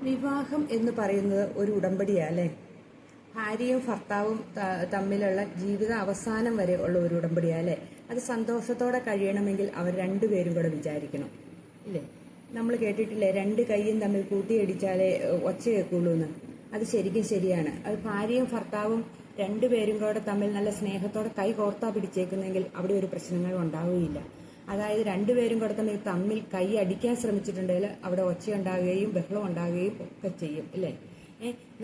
വിവാഹം എന്ന് പറയുന്നത് ഒരു ഉടമ്പടിയാണ് അല്ലേ? ഭാര്യയും ഭർത്താവും തമ്മിലുള്ള ജീവിത അവസാനം വരെ ഉള്ള ഒരു ഉടമ്പടിയാണ് അല്ലേ? അത് സന്തോഷത്തോടെ കഴിയണമെങ്കിൽ അവർ രണ്ടുപേരും കൂടെ വിചാരിക്കണം ഇല്ലേ? നമ്മൾ കേട്ടിട്ടില്ലേ, രണ്ട് കൈയും തമ്മിൽ കൂട്ടിയടിച്ചാലേ ഒച്ച കേൾക്കുള്ളൂ എന്ന്. അത് ശരിക്കും ശരിയാണ്. അത് ഭാര്യയും ഭർത്താവും രണ്ടുപേരും കൂടെ തമ്മിൽ നല്ല സ്നേഹത്തോടെ കൈ കോർത്താ പിടിച്ചേക്കുന്നെങ്കിൽ അവിടെ ഒരു പ്രശ്നങ്ങളും ഉണ്ടാവുകയില്ല. അതായത് രണ്ടുപേരും കൂടെ തമ്മിൽ കൈ അടിക്കാൻ ശ്രമിച്ചിട്ടുണ്ടെങ്കിൽ അവിടെ ഒച്ചയുണ്ടാകുകയും ബഹളം ഉണ്ടാകുകയും ഒക്കെ ചെയ്യും ഇല്ലേ?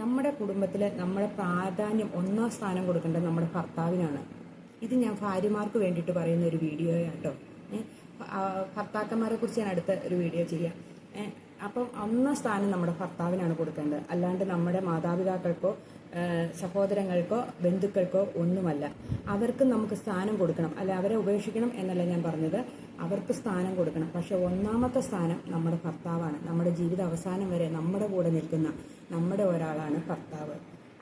നമ്മുടെ കുടുംബത്തിൽ നമ്മുടെ പ്രാധാന്യം ഒന്നാം സ്ഥാനം കൊടുക്കേണ്ടത് നമ്മുടെ ഭർത്താവിനാണ്. ഇത് ഞാൻ ഭാര്യമാർക്ക് വേണ്ടിയിട്ട് പറയുന്ന ഒരു വീഡിയോ കേട്ടോ. ഭർത്താക്കന്മാരെ കുറിച്ച് ഞാൻ അടുത്ത ഒരു വീഡിയോ ചെയ്യാം. അപ്പം ഒന്നാം സ്ഥാനം നമ്മുടെ ഭർത്താവിനാണ് കൊടുക്കേണ്ടത്, അല്ലാണ്ട് നമ്മുടെ മാതാപിതാക്കൾക്കോ സഹോദരങ്ങൾക്കോ ബന്ധുക്കൾക്കോ ഒന്നുമല്ല. അവർക്ക് നമുക്ക് സ്ഥാനം കൊടുക്കണം, അല്ല അവരെ ഉപേക്ഷിക്കണം എന്നല്ല ഞാൻ പറഞ്ഞത്. അവർക്ക് സ്ഥാനം കൊടുക്കണം. പക്ഷെ ഒന്നാമത്തെ സ്ഥാനം നമ്മുടെ ഭർത്താവാണ്. നമ്മുടെ ജീവിത അവസാനം വരെ നമ്മുടെ കൂടെ നിൽക്കുന്ന നമ്മുടെ ഒരാളാണ് ഭർത്താവ്.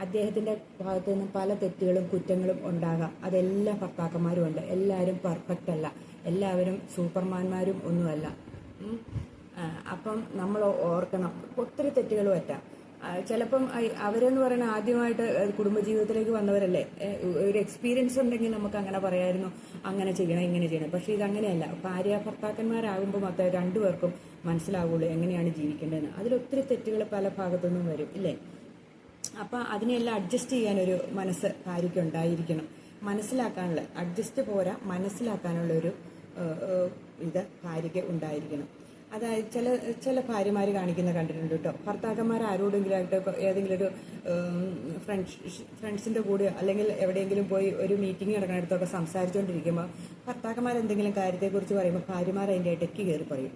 അദ്ദേഹത്തിന്റെ ഭാഗത്തു നിന്ന് പല തെറ്റുകളും കുറ്റങ്ങളും ഉണ്ടാകാം. അതെല്ലാ ഭർത്താക്കന്മാരും ഉണ്ട്. എല്ലാവരും പെർഫെക്റ്റ് അല്ല, എല്ലാവരും സൂപ്പർമാന്മാരും ഒന്നുമല്ല. അപ്പം നമ്മൾ ഓർക്കണം, ഒത്തിരി തെറ്റുകൾ പറ്റാം. ചിലപ്പം അവരെന്ന് പറയുന്നത് ആദ്യമായിട്ട് കുടുംബജീവിതത്തിലേക്ക് വന്നവരല്ലേ. ഒരു എക്സ്പീരിയൻസ് ഉണ്ടെങ്കിൽ നമുക്ക് അങ്ങനെ പറയായിരുന്നു, അങ്ങനെ ചെയ്യണം ഇങ്ങനെ ചെയ്യണം. പക്ഷെ ഇതങ്ങനെയല്ല. ഭാര്യ ഭർത്താക്കന്മാരാകുമ്പോൾ മാത്രമേ രണ്ടുപേർക്കും മനസ്സിലാവുള്ളൂ എങ്ങനെയാണ് ജീവിക്കേണ്ടതെന്ന്. അതിലൊത്തിരി തെറ്റുകൾ പല ഭാഗത്തുനിന്നും വരും ഇല്ലേ? അപ്പം അതിനെല്ലാം അഡ്ജസ്റ്റ് ചെയ്യാനൊരു മനസ്സ് ഭാര്യയ്ക്ക് ഉണ്ടായിരിക്കണം. മനസ്സിലാക്കാനുള്ള, അഡ്ജസ്റ്റ് പോരാ, മനസ്സിലാക്കാനുള്ള ഒരു ഇത് ഭാര്യയ്ക്ക് ഉണ്ടായിരിക്കണം. അതായത് ചില ഭാര്യമാർ കാണിക്കുന്ന കണ്ടിട്ടുണ്ട് കേട്ടോ. ഭർത്താക്കന്മാർ ആരോടെങ്കിലും ആയിട്ട് ഏതെങ്കിലും ഒരു ഫ്രണ്ട്സിന്റെ കൂടെയോ അല്ലെങ്കിൽ എവിടെയെങ്കിലും പോയി ഒരു മീറ്റിംഗ് നടക്കുന്നിടത്തൊക്കെ സംസാരിച്ചുകൊണ്ടിരിക്കുമ്പോൾ ഭർത്താക്കന്മാർ എന്തെങ്കിലും കാര്യത്തെക്കുറിച്ച് പറയുമ്പോൾ ഭാര്യമാർ അതിൻ്റെ ഇടയ്ക്ക് കയറി പറയും,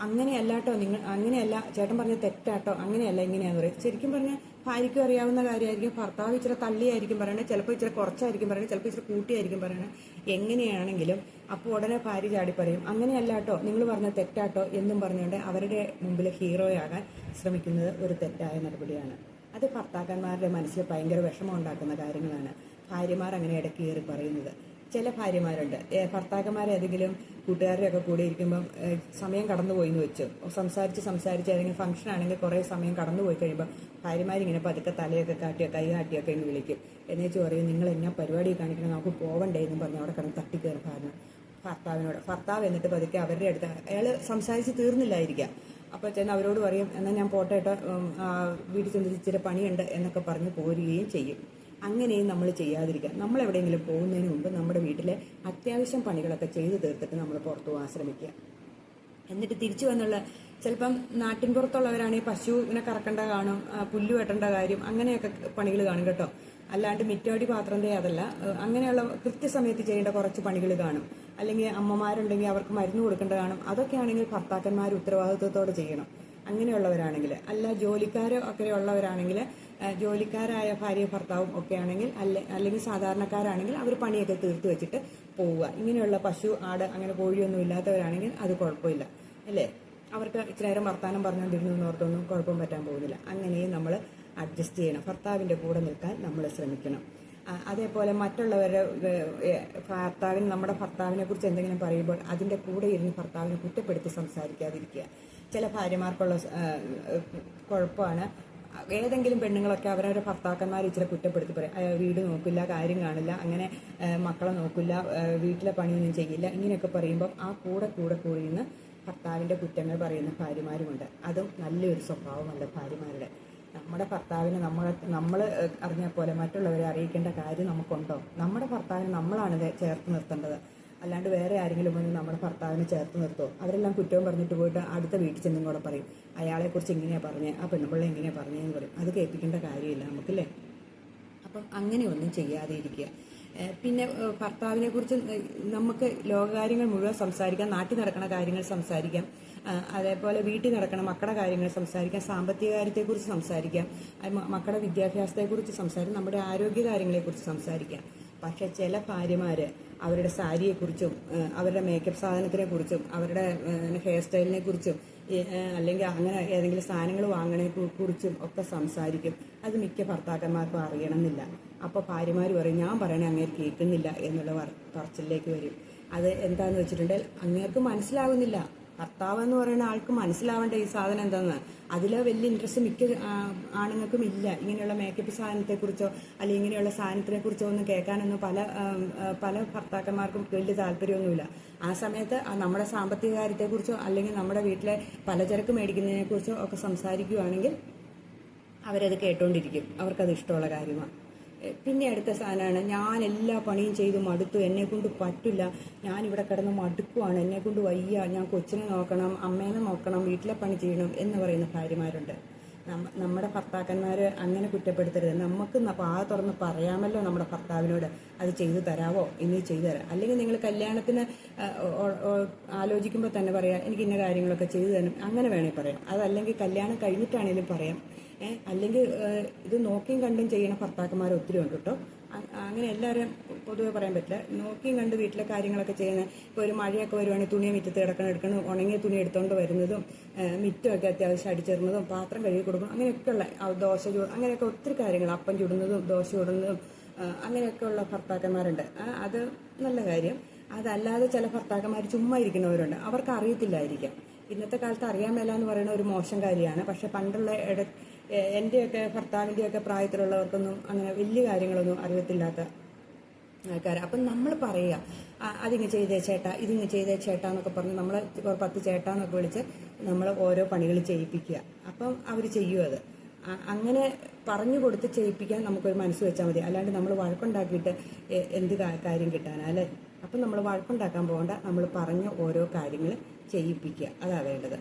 അങ്ങനെയല്ലാട്ടോ, നിങ്ങൾ അങ്ങനെയല്ല, ചേട്ടൻ പറഞ്ഞ തെറ്റാട്ടോ, അങ്ങനെയല്ല ഇങ്ങനെയാന്ന് പറയും. ശരിക്കും പറഞ്ഞാൽ ഭാര്യയ്ക്കും അറിയാവുന്ന കാര്യമായിരിക്കും. ഭർത്താവ് ഇച്ചിരി തള്ളിയായിരിക്കും പറയണത്, ചിലപ്പോൾ ഇച്ചിരി കുറച്ചായിരിക്കും പറയണത്, ചിലപ്പോൾ ഇച്ചിരി കൂട്ടിയായിരിക്കും പറയണത്. എങ്ങനെയാണെങ്കിലും അപ്പോൾ ഉടനെ ഭാര്യ ചാടി പറയും, അങ്ങനെയല്ലാട്ടോ, നിങ്ങൾ പറഞ്ഞ തെറ്റാട്ടോ എന്നും പറഞ്ഞുകൊണ്ട് അവരുടെ മുമ്പിൽ ഹീറോയാകാൻ ശ്രമിക്കുന്നത് ഒരു തെറ്റായ നടപടിയാണ്. അത് ഭർത്താക്കന്മാരുടെ മനസ്സിൽ ഭയങ്കര വിഷമം ഉണ്ടാക്കുന്ന കാര്യങ്ങളാണ് ഭാര്യമാർ അങ്ങനെ ഇടയ്ക്ക് കയറി പറയുന്നത്. ചില ഭാര്യമാരുണ്ട്, ഭർത്താക്കന്മാരെ ഏതെങ്കിലും കൂട്ടുകാരുടെയൊക്കെ കൂടെ ഇരിക്കുമ്പം സമയം കടന്നുപോയി എന്ന് വെച്ചു സംസാരിച്ച് ഏതെങ്കിലും ഫംഗ്ഷൻ ആണെങ്കിൽ കുറേ സമയം കടന്നുപോയി കഴിയുമ്പോൾ ഭാര്യമാരിങ്ങനെ പതുക്കെ തലയൊക്കെ കാട്ടിയോ കൈ കാട്ടിയൊക്കെ ഇങ്ങനെ വിളിക്കും. എന്നുവെച്ച് പറയും, നിങ്ങൾ എന്നാ പരിപാടി കാണിക്കണം, നമുക്ക് പോവണ്ടേ എന്നും പറഞ്ഞ് അവിടെ കിടന്ന് തട്ടിക്കയറും ഭർത്താവിനോട്. ഭർത്താവ് എന്നിട്ട് പതുക്കെ അവരുടെ അടുത്ത്, അയാൾ സംസാരിച്ച് തീർന്നില്ലായിരിക്കാം, അപ്പോൾ ചെന്ന് അവരോട് പറയും, എന്നാൽ ഞാൻ പോട്ടെ കേട്ടോ, വീട്ടിൽ ചെന്ന് ഇച്ചിരി പണിയുണ്ട് എന്നൊക്കെ പറഞ്ഞ് പോരുകയും ചെയ്യും. അങ്ങനെയും നമ്മൾ ചെയ്യാതിരിക്കുക. നമ്മൾ എവിടെയെങ്കിലും പോകുന്നതിന് മുമ്പ് നമ്മുടെ വീട്ടിലെ അത്യാവശ്യം പണികളൊക്കെ ചെയ്തു തീർത്തിട്ട് നമ്മൾ പുറത്തു പോകാൻ ശ്രമിക്കുക. എന്നിട്ട് തിരിച്ചു വന്നുള്ള, ചിലപ്പം നാട്ടിൻ പുറത്തുള്ളവരാണെങ്കിൽ പശുവിനെ കറക്കേണ്ട കാണും, പുല്ല് വെട്ടേണ്ട കാര്യം, അങ്ങനെയൊക്കെ പണികൾ കാണും കേട്ടോ. അല്ലാണ്ട് മിറ്റോടി പാത്രം അതല്ല, അങ്ങനെയുള്ള കൃത്യസമയത്ത് ചെയ്യേണ്ട കുറച്ച് പണികൾ കാണും. അല്ലെങ്കിൽ അമ്മമാരുണ്ടെങ്കിൽ അവർക്ക് മരുന്ന് കൊടുക്കേണ്ട കാണും. അതൊക്കെ ആണെങ്കിൽ ഭർത്താക്കന്മാർ ഉത്തരവാദിത്വത്തോടെ ചെയ്യണം. അങ്ങനെയുള്ളവരാണെങ്കിൽ. അല്ല ജോലിക്കാരോ ഒക്കെ ഉള്ളവരാണെങ്കിൽ, ജോലിക്കാരായ ഭാര്യ ഭർത്താവും ഒക്കെ ആണെങ്കിൽ, അല്ലെങ്കിൽ സാധാരണക്കാരാണെങ്കിൽ അവർ പണിയൊക്കെ തീർത്ത് വെച്ചിട്ട് പോവുക. ഇങ്ങനെയുള്ള പശു ആട് അങ്ങനെ കോഴിയൊന്നും ഇല്ലാത്തവരാണെങ്കിൽ അത് കുഴപ്പമില്ല അല്ലേ? അവർക്ക് ഇച്ചിരി നേരം വർത്താനം പറഞ്ഞുകൊണ്ടിരുന്നോർത്തൊന്നും കുഴപ്പം പറ്റാൻ പോകുന്നില്ല. അങ്ങനെയും നമ്മൾ അഡ്ജസ്റ്റ് ചെയ്യണം. ഭർത്താവിൻ്റെ കൂടെ നിൽക്കാൻ നമ്മൾ ശ്രമിക്കണം. അതേപോലെ മറ്റുള്ളവരുടെ നമ്മുടെ ഭർത്താവിനെ കുറിച്ച് എന്തെങ്കിലും പറയുമ്പോൾ അതിൻ്റെ കൂടെ ഇരുന്ന് ഭർത്താവിനെ കുറ്റപ്പെടുത്തി സംസാരിക്കാതിരിക്കുക. ചില ഭാര്യമാർക്കുള്ള കുഴപ്പമാണ്, ഏതെങ്കിലും പെണ്ണുങ്ങളൊക്കെ അവരവരുടെ ഭർത്താക്കന്മാർ ഇച്ചിരി കുറ്റപ്പെടുത്തി പറയും, വീട് നോക്കില്ല, കാര്യം കാണില്ല, അങ്ങനെ മക്കളെ നോക്കില്ല, വീട്ടിലെ പണിയൊന്നും ചെയ്യില്ല, ഇങ്ങനെയൊക്കെ പറയുമ്പോൾ ആ കൂടെ നിന്ന് ഭർത്താവിൻ്റെ കുറ്റങ്ങൾ പറയുന്ന ഭാര്യമാരുമുണ്ട്. അതും നല്ലൊരു സ്വഭാവമല്ല ഭാര്യമാരുടെ. നമ്മുടെ ഭർത്താവിനെ നമ്മൾ അറിഞ്ഞാൽ പോലെ മറ്റുള്ളവരെ അറിയിക്കേണ്ട കാര്യം നമുക്കുണ്ടോ? നമ്മുടെ ഭർത്താവിനെ നമ്മളാണ് ചേർത്ത് നിർത്തേണ്ടത്, അല്ലാണ്ട് വേറെ ആരെങ്കിലും വന്ന് നമ്മുടെ ഭർത്താവിനെ ചേർത്ത് നിർത്തുമോ? അവരെല്ലാം കുറ്റവും പറഞ്ഞിട്ട് പോയിട്ട് അടുത്ത വീട്ടിൽ ചെന്നും കൂടെ പറയും, അയാളെക്കുറിച്ച് ഇങ്ങനെയാണ് പറഞ്ഞത്, ആ പെണ്ണുപിള്ള എങ്ങനെയാണ് പറഞ്ഞതെന്ന് പറയും. അത് കേൾപ്പിക്കേണ്ട കാര്യമില്ല നമുക്കല്ലേ? അപ്പം അങ്ങനെയൊന്നും ചെയ്യാതെ ഇരിക്കുക. പിന്നെ ഭർത്താവിനെ കുറിച്ച് നമുക്ക് ലോകകാര്യങ്ങൾ മുഴുവൻ സംസാരിക്കാം, നാട്ടിൽ നടക്കുന്ന കാര്യങ്ങൾ സംസാരിക്കാം, അതേപോലെ വീട്ടിൽ നടക്കുന്ന മക്കളുടെ കാര്യങ്ങൾ സംസാരിക്കാം, സാമ്പത്തിക കാര്യത്തെക്കുറിച്ച് സംസാരിക്കാം, മക്കളുടെ വിദ്യാഭ്യാസത്തെക്കുറിച്ച് സംസാരിക്കാം, നമ്മുടെ ആരോഗ്യ കാര്യങ്ങളെക്കുറിച്ച് സംസാരിക്കാം. പക്ഷെ ചില ഭാര്യമാർ അവരുടെ സാരിയെക്കുറിച്ചും അവരുടെ മേക്കപ്പ് സാധനത്തിനെ കുറിച്ചും അവരുടെ ഹെയർ സ്റ്റൈലിനെ കുറിച്ചും അല്ലെങ്കിൽ അങ്ങനെ ഏതെങ്കിലും സാധനങ്ങൾ വാങ്ങണതിനെ കുറിച്ചും ഒക്കെ സംസാരിക്കും. അത് മിക്ക ഭർത്താക്കന്മാർക്കും അറിയണമെന്നില്ല. അപ്പോൾ ഭാര്യമാർ പറയും, ഞാൻ പറയണേ അങ്ങേര് കേൾക്കുന്നില്ല എന്നുള്ള പറച്ചിലേക്ക് വരും. അത് എന്താണെന്ന് വെച്ചിട്ടുണ്ടെങ്കിൽ അങ്ങേർക്ക് മനസ്സിലാകുന്നില്ല, ഭർത്താവ് എന്ന് പറയുന്ന ആൾക്ക് മനസ്സിലാവേണ്ട ഈ സാധനം എന്താണെന്ന്. അതിൽ വലിയ ഇൻട്രസ്റ്റ് മിക്ക ആണുങ്ങൾക്കും ഇല്ല. ഇങ്ങനെയുള്ള മേക്കപ്പ് സാധനത്തെക്കുറിച്ചോ അല്ലെങ്കിൽ ഇങ്ങനെയുള്ള സാധനത്തിനെ കുറിച്ചോ ഒന്നും കേൾക്കാനൊന്നും പല ഭർത്താക്കന്മാർക്കും വലിയ താല്പര്യമൊന്നുമില്ല. ആ സമയത്ത് നമ്മുടെ സാമ്പത്തിക കാര്യത്തെക്കുറിച്ചോ അല്ലെങ്കിൽ നമ്മുടെ വീട്ടിലെ പലചരക്ക് മേടിക്കുന്നതിനെക്കുറിച്ചോ ഒക്കെ സംസാരിക്കുകയാണെങ്കിൽ അവരത് കേട്ടോണ്ടിരിക്കും. അവർക്കത് ഇഷ്ടമുള്ള കാര്യമാണ്. പിന്നെ അടുത്ത സാധനമാണ്, ഞാൻ എല്ലാ പണിയും ചെയ്ത് മടുത്തു, എന്നെക്കൊണ്ട് പറ്റില്ല, ഞാനിവിടെ കിടന്ന് മടുക്കുവാണ്, എന്നെക്കൊണ്ട് വയ്യ, ഞാൻ കൊച്ചിനെ നോക്കണം, അമ്മേനെ നോക്കണം, വീട്ടിലെ പണി ചെയ്യണം എന്ന് പറയുന്ന ഭാര്യമാരുണ്ട്. നമ്മുടെ ഭർത്താക്കന്മാർ അങ്ങനെ കുറ്റപ്പെടുത്തരുത്. നമുക്ക് പാ തുറന്ന് പറയാമല്ലോ നമ്മുടെ ഭർത്താവിനോട്, അത് ചെയ്തു തരാവോ, ഇനി ചെയ്തു തരാം. അല്ലെങ്കിൽ നിങ്ങൾ കല്യാണത്തിന് ആലോചിക്കുമ്പോൾ തന്നെ പറയാം, എനിക്ക് ഇന്ന കാര്യങ്ങളൊക്കെ ചെയ്തു തരണം, അങ്ങനെ വേണേൽ പറയാം. അതല്ലെങ്കിൽ കല്യാണം കഴിഞ്ഞിട്ടാണേലും പറയാം. അല്ലെങ്കിൽ ഇത് നോക്കിയും കണ്ടും ചെയ്യണ ഭർത്താക്കന്മാർ ഒത്തിരി ഉണ്ട് കേട്ടോ. അങ്ങനെ എല്ലാവരും പൊതുവെ പറയാൻ പറ്റില്ല. നോക്കിയും കണ്ട് വീട്ടിലെ കാര്യങ്ങളൊക്കെ ചെയ്യുന്നത്. ഇപ്പോൾ ഒരു മഴയൊക്കെ വരുവാണെങ്കിൽ തുണിയെ മുറ്റത്ത് എടുക്കണം, ഉണങ്ങിയ തുണി എടുത്തുകൊണ്ട് വരുന്നതും, മുറ്റമൊക്കെ അത്യാവശ്യം അടിച്ചിടുന്നതും, പാത്രം കഴുകി കൊടുക്കണം, അങ്ങനെയൊക്കെയുള്ള ദോശ അങ്ങനെയൊക്കെ ഒത്തിരി കാര്യങ്ങൾ, അപ്പം ചുടുന്നതും ദോശ ചുടുന്നതും അങ്ങനെയൊക്കെയുള്ള ഭർത്താക്കന്മാരുണ്ട്. അത് നല്ല കാര്യം. അതല്ലാതെ ചില ഭർത്താക്കന്മാർ ചുമ്മാ ഇരിക്കുന്നവരുണ്ട്. അവർക്ക് അറിയത്തില്ലായിരിക്കാം. ഇന്നത്തെ കാലത്ത് അറിയാൻ മേല എന്ന് പറയുന്ന ഒരു മോശം കാര്യമാണ്. പക്ഷെ പണ്ടുള്ള എൻ്റെയൊക്കെ ഭർത്താവിൻ്റെയൊക്കെ പ്രായത്തിലുള്ളവർക്കൊന്നും അങ്ങനെ വലിയ കാര്യങ്ങളൊന്നും അറിയത്തില്ലാത്ത ആൾക്കാർ. അപ്പം നമ്മൾ പറയുക, അതിങ്ങ് ചെയ്തേ ചേട്ടാ, ഇതിങ്ങ് ചെയ്തേ ചേട്ടാ എന്നൊക്കെ പറഞ്ഞ് നമ്മൾ 10 ചേട്ടാന്നൊക്കെ വിളിച്ച് നമ്മൾ ഓരോ പണികൾ ചെയ്യിപ്പിക്കുക. അപ്പം അവർ ചെയ്യും. അത് അങ്ങനെ പറഞ്ഞു കൊടുത്ത് ചെയ്യിപ്പിക്കാൻ നമുക്കൊരു മനസ്സ് വെച്ചാൽ മതി. അല്ലാണ്ട് നമ്മൾ വഴക്കുണ്ടാക്കിയിട്ട് എന്ത് കാര്യം കിട്ടാനാ അല്ലേ? അപ്പം നമ്മൾ വഴക്കുണ്ടാക്കാൻ പോകണ്ട. നമ്മൾ പറഞ്ഞ ഓരോ കാര്യങ്ങൾ ചെയ്യിപ്പിക്കുക, അതാണ് വേണ്ടത്.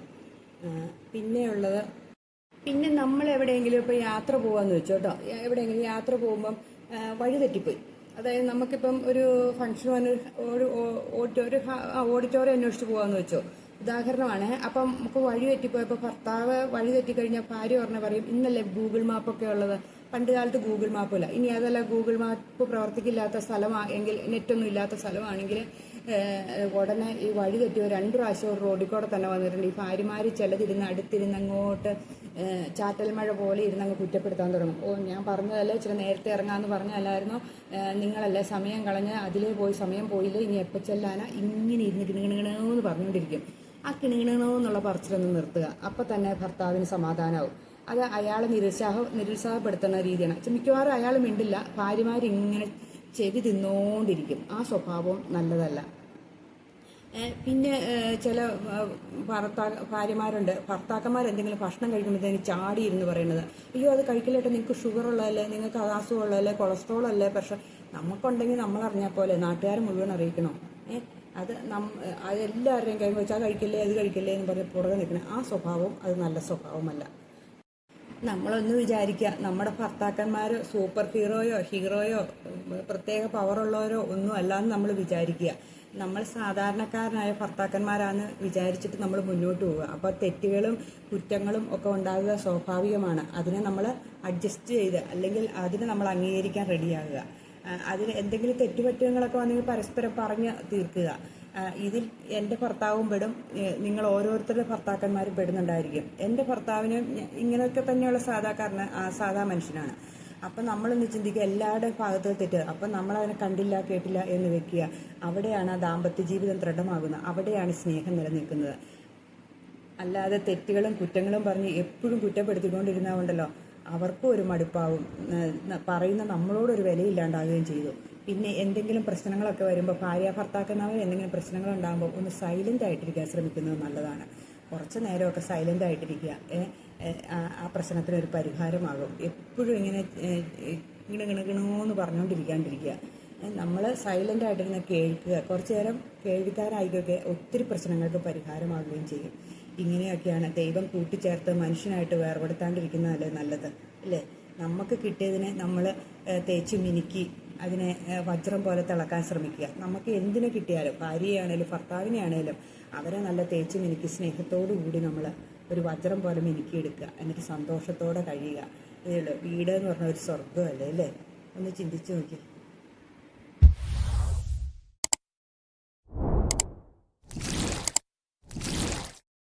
പിന്നെ നമ്മൾ എവിടെയെങ്കിലും ഇപ്പോൾ യാത്ര പോകാമെന്ന് വെച്ചോ കേട്ടോ. എവിടെയെങ്കിലും യാത്ര പോകുമ്പം വഴി തെറ്റിപ്പോയി. അതായത് നമുക്കിപ്പം ഒരു ഫംഗ്ഷൻ വന്ന് ഒരു ഓഡിറ്റോറിയം അന്വേഷിച്ച് പോകാമെന്ന് വെച്ചോ, ഉദാഹരണമാണ്. അപ്പം നമുക്ക് വഴി തെറ്റിപ്പോയപ്പോൾ ഭർത്താവ് വഴി തെറ്റിക്കഴിഞ്ഞാൽ ഭാര്യ പറയും, ഇന്നല്ലേ ഗൂഗിൾ മാപ്പൊക്കെ ഉള്ളത്. പണ്ട് കാലത്ത് ഗൂഗിൾ മാപ്പില്ല. ഇനി അതല്ല, ഗൂഗിൾ മാപ്പ് പ്രവർത്തിക്കില്ലാത്ത സ്ഥലമാണെങ്കിൽ, നെറ്റൊന്നും ഇല്ലാത്ത സ്ഥലമാണെങ്കിൽ ഉടനെ ഈ വഴി തെറ്റിയോ 2 പ്രാവശ്യം റോഡിൽ കൂടെ തന്നെ വന്നിട്ടുണ്ട്. ഈ ഭാര്യമാർ ചിലതിരുന്ന് അടുത്തിരുന്ന് അങ്ങോട്ട് ചാറ്റൽ മഴ പോലെ ഇരുന്നങ്ങ് കുറ്റപ്പെടുത്താൻ തുടങ്ങും. ഞാൻ പറഞ്ഞതല്ലേ, ഇച്ചിരി നേരത്തെ ഇറങ്ങാമെന്ന് പറഞ്ഞല്ലായിരുന്നോ, നിങ്ങളല്ലേ സമയം കളഞ്ഞ് അതിലേ പോയി, സമയം പോയില്ലേ, ഇനി എപ്പോൾ ചെല്ലാനാ, ഇങ്ങനെ ഇരുന്ന് കിണുകിണെന്ന് പറഞ്ഞുകൊണ്ടിരിക്കും. ആ കിണുകിണെന്നുള്ള പറച്ചിലൊന്ന് നിർത്തുക. അപ്പം തന്നെ ഭർത്താവിന് സമാധാനമാവും. അത് അയാളെ നിരുത്സാഹപ്പെടുത്തുന്ന രീതിയാണ്. മിക്കവാറും അയാൾ മിണ്ടില്ല, ഭാര്യമാരിങ്ങനെ ചെവി തിന്നോണ്ടിരിക്കും. ആ സ്വഭാവം നല്ലതല്ല. പിന്നെ ചില ഭാര്യമാരുണ്ട്, ഭർത്താക്കന്മാർ എന്തെങ്കിലും ഭക്ഷണം കഴിക്കുമ്പോഴത്തേന് ചാടിയിരുന്ന് പറയുന്നത്, അയ്യോ അത് കഴിക്കില്ലേട്ടോ, നിങ്ങൾക്ക് ഷുഗർ ഉള്ളതല്ലേ, നിങ്ങൾക്ക് അസുഖമുള്ളതല്ലേ, കൊളസ്ട്രോൾ അല്ലേ, പക്ഷെ നമുക്കുണ്ടെങ്കിൽ നമ്മളറിഞ്ഞാൽ പോലെ നാട്ടുകാർ മുഴുവൻ അറിയിക്കണം. അത് എല്ലാവരുടെയും കൈ വെച്ചാൽ കഴിക്കില്ലേ, അത് കഴിക്കില്ലേ എന്ന് പറഞ്ഞ് പുറകെ നിൽക്കണം. ആ സ്വഭാവം അത് നല്ല സ്വഭാവമല്ല. നമ്മളൊന്ന് വിചാരിക്കുക, നമ്മുടെ ഭർത്താക്കന്മാർ സൂപ്പർ ഹീറോയോ പ്രത്യേക പവറുള്ളവരോ ഒന്നും അല്ലാന്ന് നമ്മൾ വിചാരിക്കുക. നമ്മൾ സാധാരണക്കാരനായ ഭർത്താക്കന്മാരാന്ന് വിചാരിച്ചിട്ട് നമ്മൾ മുന്നോട്ട് പോവുക. അപ്പോൾ തെറ്റുകളും കുറ്റങ്ങളും ഒക്കെ ഉണ്ടാകുക സ്വാഭാവികമാണ്. അതിനെ നമ്മൾ അഡ്ജസ്റ്റ് ചെയ്ത്, അല്ലെങ്കിൽ അതിനെ നമ്മൾ അംഗീകരിക്കാൻ റെഡിയാകുക. അതിന് എന്തെങ്കിലും തെറ്റുപറ്റങ്ങളൊക്കെ വന്നെങ്കിൽ പരസ്പരം പറഞ്ഞ് തീർക്കുക. ഇതിൽ എൻ്റെ ഭർത്താവും പെടും, നിങ്ങൾ ഓരോരുത്തരുടെ ഭർത്താക്കന്മാരും പെടുന്നുണ്ടായിരിക്കും. എൻ്റെ ഭർത്താവിന് ഇങ്ങനെയൊക്കെ തന്നെയുള്ള സാധാ മനുഷ്യനാണ്. അപ്പം നമ്മളൊന്ന് ചിന്തിക്കുക, എല്ലാവരുടെയും ഭാഗത്ത് തെറ്റ്. അപ്പം നമ്മളതിനെ കണ്ടില്ല കേട്ടില്ല എന്ന് വെക്കുക. അവിടെയാണ് ആ ദാമ്പത്യ ജീവിതം ദൃഢമാകുന്നത്. അവിടെയാണ് സ്നേഹം നിലനിൽക്കുന്നത്. അല്ലാതെ തെറ്റുകളും കുറ്റങ്ങളും പറഞ്ഞ് എപ്പോഴും കുറ്റപ്പെടുത്തിക്കൊണ്ടിരുന്നാവുണ്ടല്ലോ, അവർക്കും ഒരു മടുപ്പാവും, പറയുന്ന നമ്മളോടൊരു വിലയില്ലാണ്ടാവുകയും ചെയ്തു. പിന്നെ എന്തെങ്കിലും പ്രശ്നങ്ങളൊക്കെ വരുമ്പോൾ, ഭാര്യ ഭർത്താക്കന്മാർ എന്തെങ്കിലും പ്രശ്നങ്ങളുണ്ടാകുമ്പോൾ ഒന്ന് സൈലൻ്റ് ആയിട്ടിരിക്കാൻ ശ്രമിക്കുന്നത് നല്ലതാണ്. കുറച്ച് നേരമൊക്കെ സൈലൻ്റ് ആയിട്ടിരിക്കുക. ആ പ്രശ്നത്തിനൊരു പരിഹാരമാകും. എപ്പോഴും ഇങ്ങനെ ഗിണഗിണഗിണമെന്ന് പറഞ്ഞുകൊണ്ടിരിക്കാണ്ടിരിക്കുക. നമ്മൾ സൈലൻ്റ് ആയിട്ടിരുന്ന് കേൾക്കുക. കുറച്ച് നേരം കേൾവിക്കാരായിക്കൊക്കെ ഒത്തിരി പ്രശ്നങ്ങൾക്ക് പരിഹാരമാകുകയും ചെയ്യും. ഇങ്ങനെയൊക്കെയാണ് ദൈവം കൂട്ടിച്ചേർത്ത് മനുഷ്യനായിട്ട് വേർപെടുത്താണ്ടിരിക്കുന്നതല്ലേ നല്ലത്, അല്ലേ? നമുക്ക് കിട്ടിയതിനെ നമ്മൾ തേച്ച് മിനുക്കി അതിനെ വജ്രം പോലെ തിളക്കാൻ ശ്രമിക്കുക. നമുക്ക് എന്തിനെ കിട്ടിയാലും, ഭാര്യയാണേലും ഭർത്താവിനെയാണേലും, അവരെ നല്ല തേച്ച് മിനുക്കി സ്നേഹത്തോടു കൂടി നമ്മൾ ഒരു വജ്രം പോലെ മിനുക്കിയെടുക്കുക. എന്നിട്ട് സന്തോഷത്തോടെ കഴിയുക. ഇതേ ഉള്ളൂ. വീട് എന്ന് പറഞ്ഞ ഒരു സ്വർഗ്ഗമല്ലേ, അല്ലേ? ഒന്ന് ചിന്തിച്ച് നോക്കി.